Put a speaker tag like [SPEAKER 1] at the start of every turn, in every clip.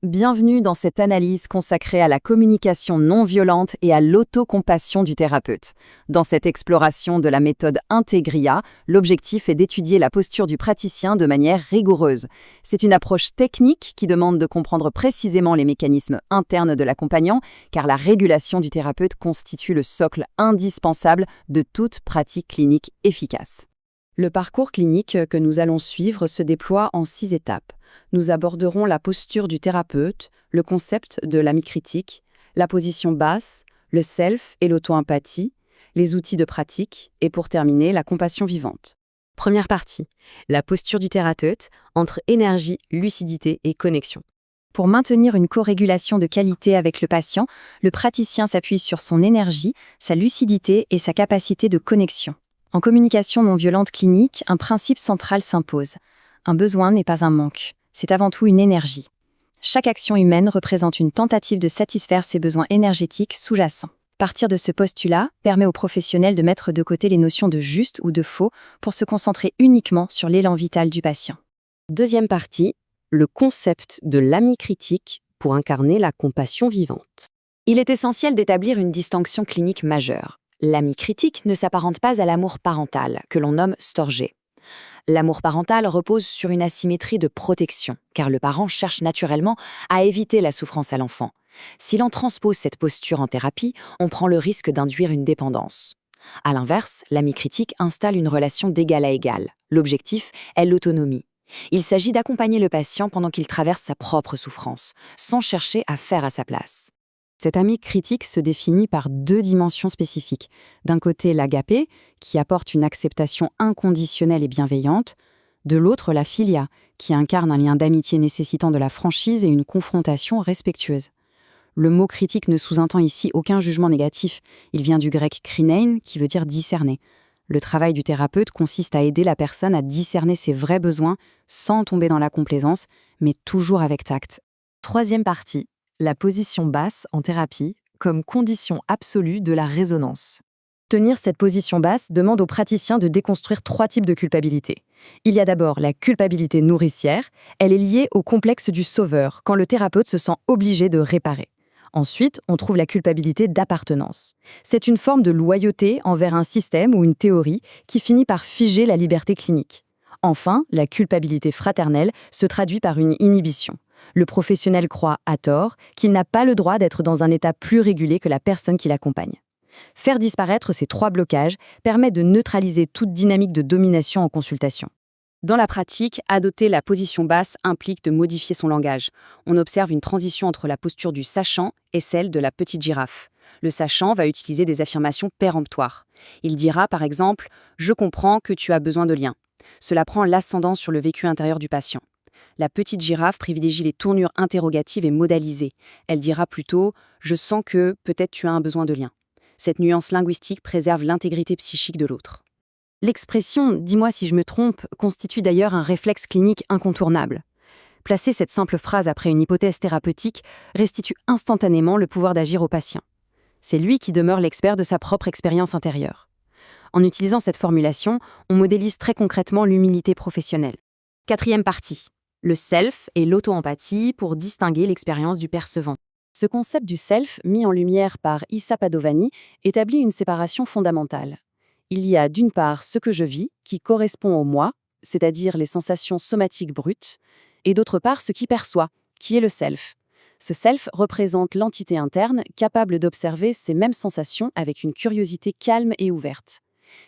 [SPEAKER 1] Bienvenue dans cette analyse consacrée à la communication non violente et à l'autocompassion du thérapeute. Dans cette exploration de la méthode Integria, l'objectif est d'étudier la posture du praticien de manière rigoureuse. C'est une approche technique qui demande de comprendre précisément les mécanismes internes de l'accompagnant, car la régulation du thérapeute constitue le socle indispensable de toute pratique clinique efficace. Le parcours clinique que nous allons suivre se déploie en 6 étapes. Nous aborderons la posture du thérapeute, le concept de l'ami-critique, la position basse, le self et l'auto-empathie, les outils de pratique et pour terminer, la compassion vivante.
[SPEAKER 2] Première partie, la posture du thérapeute entre énergie, lucidité et connexion.
[SPEAKER 1] Pour maintenir une co-régulation de qualité avec le patient, le praticien s'appuie sur son énergie, sa lucidité et sa capacité de connexion. En communication non violente clinique, un principe central s'impose. Un besoin n'est pas un manque, c'est avant tout une énergie. Chaque action humaine représente une tentative de satisfaire ses besoins énergétiques sous-jacents. Partir de ce postulat permet aux professionnels de mettre de côté les notions de juste ou de faux pour se concentrer uniquement sur l'élan vital du patient.
[SPEAKER 2] Deuxième partie, le concept de l'ami critique pour incarner la compassion vivante.
[SPEAKER 3] Il est essentiel d'établir une distinction clinique majeure. L'ami critique ne s'apparente pas à l'amour parental, que l'on nomme storgé. L'amour parental repose sur une asymétrie de protection, car le parent cherche naturellement à éviter la souffrance à l'enfant. Si l'on transpose cette posture en thérapie, on prend le risque d'induire une dépendance. À l'inverse, l'ami critique installe une relation d'égal à égal. L'objectif est l'autonomie. Il s'agit d'accompagner le patient pendant qu'il traverse sa propre souffrance, sans chercher à faire à sa place.
[SPEAKER 1] Cet ami critique se définit par 2 dimensions spécifiques. D'un côté, l'agapé, qui apporte une acceptation inconditionnelle et bienveillante. De l'autre, la philia, qui incarne un lien d'amitié nécessitant de la franchise et une confrontation respectueuse. Le mot critique ne sous-entend ici aucun jugement négatif. Il vient du grec krinein, qui veut dire discerner. Le travail du thérapeute consiste à aider la personne à discerner ses vrais besoins sans tomber dans la complaisance, mais toujours avec tact.
[SPEAKER 4] Troisième partie. La position basse en thérapie comme condition absolue de la résonance. Tenir cette position basse demande aux praticiens de déconstruire 3 types de culpabilité. Il y a d'abord la culpabilité nourricière, elle est liée au complexe du sauveur, quand le thérapeute se sent obligé de réparer. Ensuite, on trouve la culpabilité d'appartenance. C'est une forme de loyauté envers un système ou une théorie qui finit par figer la liberté clinique. Enfin, la culpabilité fraternelle se traduit par une inhibition. Le professionnel croit, à tort, qu'il n'a pas le droit d'être dans un état plus régulé que la personne qui l'accompagne. Faire disparaître ces 3 blocages permet de neutraliser toute dynamique de domination en consultation.
[SPEAKER 3] Dans la pratique, adopter la position basse implique de modifier son langage. On observe une transition entre la posture du sachant et celle de la petite girafe. Le sachant va utiliser des affirmations péremptoires. Il dira par exemple « Je comprends que tu as besoin de lien ». Cela prend l'ascendant sur le vécu intérieur du patient. La petite girafe privilégie les tournures interrogatives et modalisées. Elle dira plutôt « Je sens que peut-être tu as un besoin de lien ». Cette nuance linguistique préserve l'intégrité psychique de l'autre.
[SPEAKER 1] L'expression « dis-moi si je me trompe » constitue d'ailleurs un réflexe clinique incontournable. Placer cette simple phrase après une hypothèse thérapeutique restitue instantanément le pouvoir d'agir au patient. C'est lui qui demeure l'expert de sa propre expérience intérieure. En utilisant cette formulation, on modélise très concrètement l'humilité professionnelle.
[SPEAKER 2] Quatrième partie. Le self et l'auto-empathie pour distinguer l'expérience du percevant.
[SPEAKER 3] Ce concept du self, mis en lumière par Issa Padovani, établit une séparation fondamentale. Il y a d'une part ce que je vis, qui correspond au moi, c'est-à-dire les sensations somatiques brutes, et d'autre part ce qui perçoit, qui est le self. Ce self représente l'entité interne capable d'observer ces mêmes sensations avec une curiosité calme et ouverte.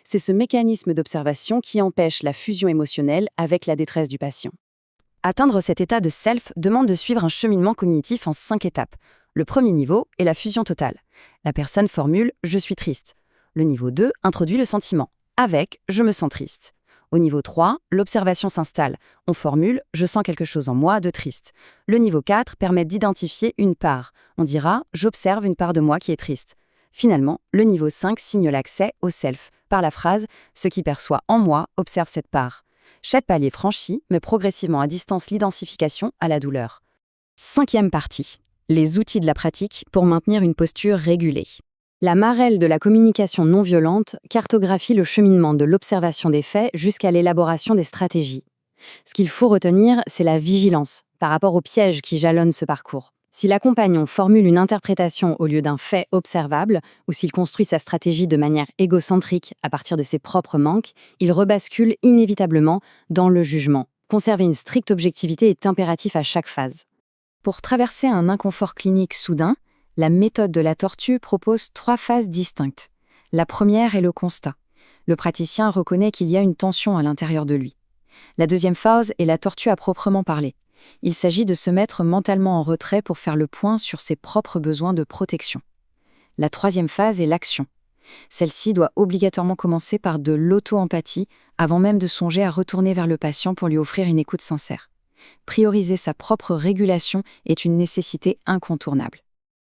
[SPEAKER 3] C'est ce mécanisme d'observation qui empêche la fusion émotionnelle avec la détresse du patient.
[SPEAKER 1] Atteindre cet état de self demande de suivre un cheminement cognitif en 5 étapes. Le premier niveau est la fusion totale. La personne formule « je suis triste ». Le niveau 2 introduit le sentiment avec « je me sens triste ». Au niveau 3, l'observation s'installe. On formule « je sens quelque chose en moi de triste ». Le niveau 4 permet d'identifier une part. On dira « j'observe une part de moi qui est triste ». Finalement, le niveau 5 signe l'accès au self par la phrase « ce qui perçoit en moi observe cette part ». Chaque palier franchi met progressivement à distance l'identification à la douleur. 5e partie. Les outils de la pratique pour maintenir une posture régulée. La marelle de la communication non violente cartographie le cheminement de l'observation des faits jusqu'à l'élaboration des stratégies.
[SPEAKER 4] Ce qu'il faut retenir, c'est la vigilance par rapport aux pièges qui jalonnent ce parcours. Si l'accompagnant formule une interprétation au lieu d'un fait observable, ou s'il construit sa stratégie de manière égocentrique à partir de ses propres manques, il rebascule inévitablement dans le jugement. Conserver une stricte objectivité est impératif à chaque phase.
[SPEAKER 1] Pour traverser un inconfort clinique soudain, la méthode de la tortue propose 3 phases distinctes. La première est le constat. Le praticien reconnaît qu'il y a une tension à l'intérieur de lui. La deuxième phase est la tortue à proprement parler. Il s'agit de se mettre mentalement en retrait pour faire le point sur ses propres besoins de protection. La troisième phase est l'action. Celle-ci doit obligatoirement commencer par de l'auto-empathie avant même de songer à retourner vers le patient pour lui offrir une écoute sincère. Prioriser sa propre régulation est une nécessité incontournable.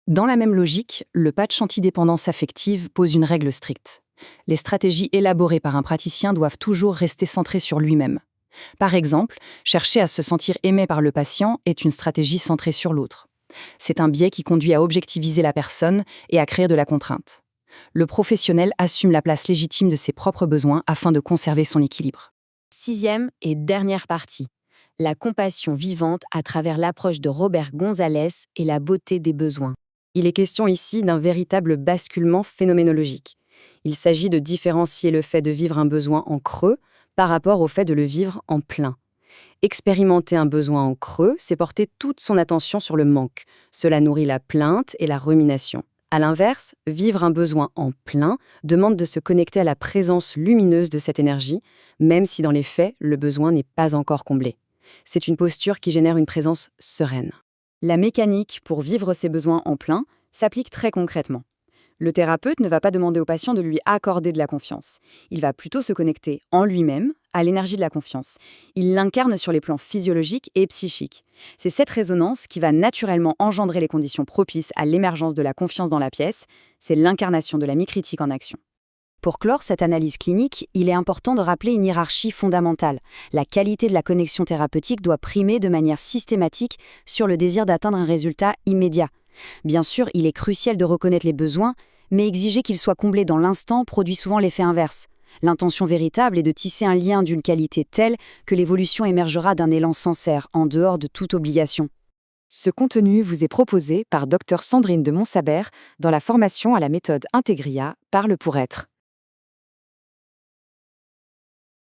[SPEAKER 1] Dans la même logique, le patch anti-dépendance affective pose une règle stricte. Les stratégies élaborées par un praticien doivent toujours rester centrées sur lui-même. Par exemple, chercher à se sentir aimé par le patient est une stratégie centrée sur l'autre. C'est un biais qui conduit à objectiviser la personne et à créer de la contrainte. Le professionnel assume la place légitime de ses propres besoins afin de conserver son équilibre.
[SPEAKER 3] 6e et dernière partie. La compassion vivante à travers l'approche de Robert Gonzalez et la beauté des besoins.
[SPEAKER 1] Il est question ici d'un véritable basculement phénoménologique. Il s'agit de différencier le fait de vivre un besoin en creux par rapport au fait de le vivre en plein. Expérimenter un besoin en creux, c'est porter toute son attention sur le manque. Cela nourrit la plainte et la rumination. À l'inverse, vivre un besoin en plein demande de se connecter à la présence lumineuse de cette énergie, même si dans les faits, le besoin n'est pas encore comblé. C'est une posture qui génère une présence sereine. La mécanique pour vivre ses besoins en plein s'applique très concrètement. Le thérapeute ne va pas demander au patient de lui accorder de la confiance. Il va plutôt se connecter en lui-même à l'énergie de la confiance. Il l'incarne sur les plans physiologiques et psychiques. C'est cette résonance qui va naturellement engendrer les conditions propices à l'émergence de la confiance dans la pièce. C'est l'incarnation de la mi-critique en action. Pour clore cette analyse clinique, il est important de rappeler une hiérarchie fondamentale. La qualité de la connexion thérapeutique doit primer de manière systématique sur le désir d'atteindre un résultat immédiat. Bien sûr, il est crucial de reconnaître les besoins, mais exiger qu'ils soient comblés dans l'instant produit souvent l'effet inverse. L'intention véritable est de tisser un lien d'une qualité telle que l'évolution émergera d'un élan sincère, en dehors de toute obligation.
[SPEAKER 4] Ce contenu vous est proposé par Dr Sandrine de Montsabert dans la formation à la méthode Integria Parle pour être.